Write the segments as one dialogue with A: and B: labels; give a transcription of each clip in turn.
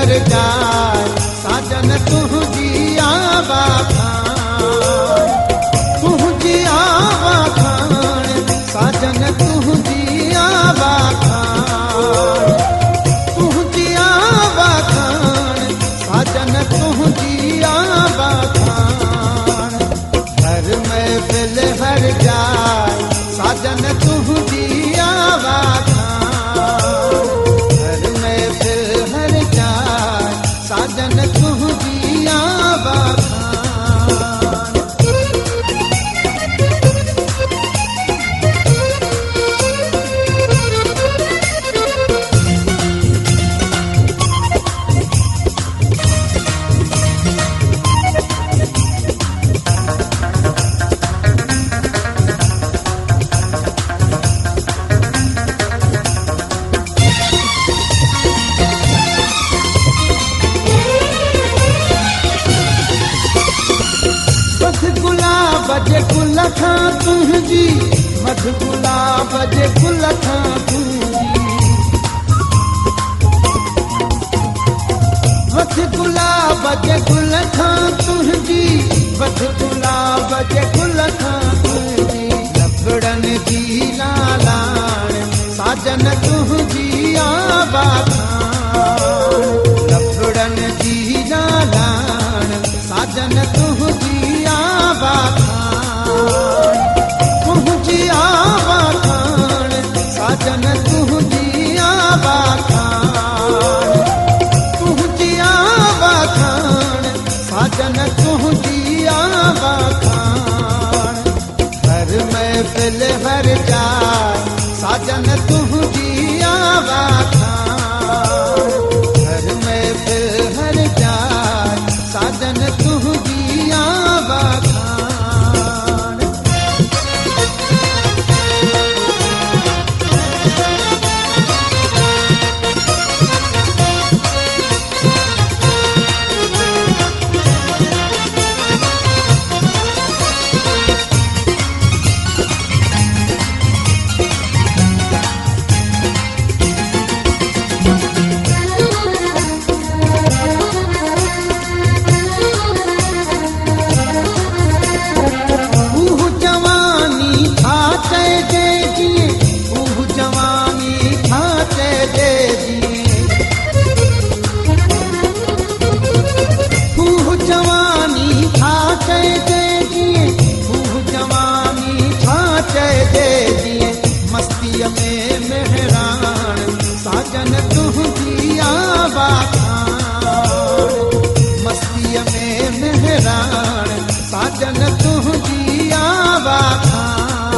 A: हर जाय साजन तुझी आवा खान, तुझी आवा खान साजन तुझी आवा खान, तुझी आवा खान साजन तुझी आवा खान। हर महफिल हर जाय साजन तुझी आवा खान, हर महफिल हर जाय साजन तुझी आवा खान। मध गुलाब जे गुल खां तुंहिंजी, मध गुलाब जे गुल खां तुंहिंजी, मध गुलाब जे गुल खां तुंहिंजी, मध गुलाब जे गुल खां तुंहिंजी। लफड़नि जी लालाण साजन तुंहिंजी आवा खान, लफड़नि जी लालाण साजन तुंहिंजी आवा खान, तुझी आवा खान साजन तुझी आवा खान, तुझी आवा खान साजन तुझी आवा खान। हर महफिल हर जाय साजन तुझी आवा खान, हर महफिल हर जाय साजन तुझी आवा खान। मस्तीअ में मेहरान साजन तुझी आवा खान, मस्तीअ में मेहरान साजन तुझी आवा खान,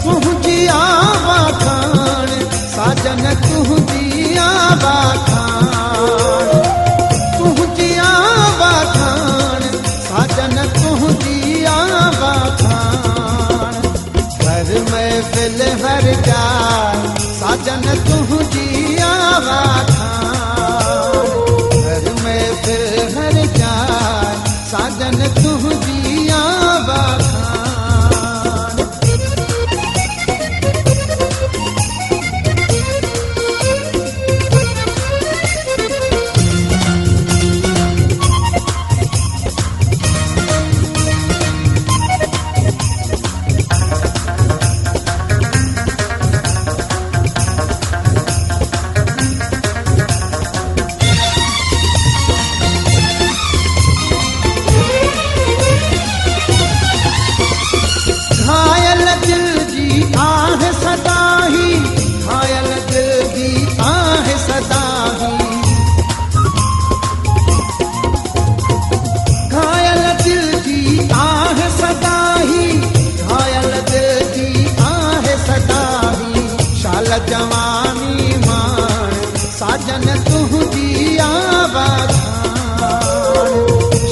A: तुझी आवा खान साजन तुझी आवा खान, तुझी आवा खान साजन तुझी आवा खान। हर महफिल हर जाय साजन तुझी आवा खान, हर महफिल हर जाय साजन तुझी आवा खान। घायल दिल जी आह सदा ही, घायल दिल जी आह सदा ही, घायल दिल जी आह सदा ही, घायल दिल जी आह सदा ही। शाल जवानी मान साजन तुझी आवा खान,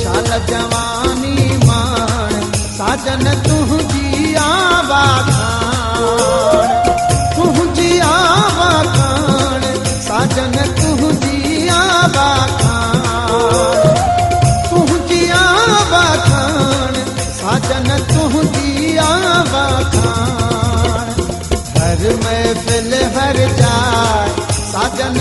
A: शाल जवानी मान साजन तुझी आवा खान, तुझी आवा खान साजन तुझी आवा खान, तुझी आवा खान साजन तुझी आवा खान। हर महफिल हर जाय साजन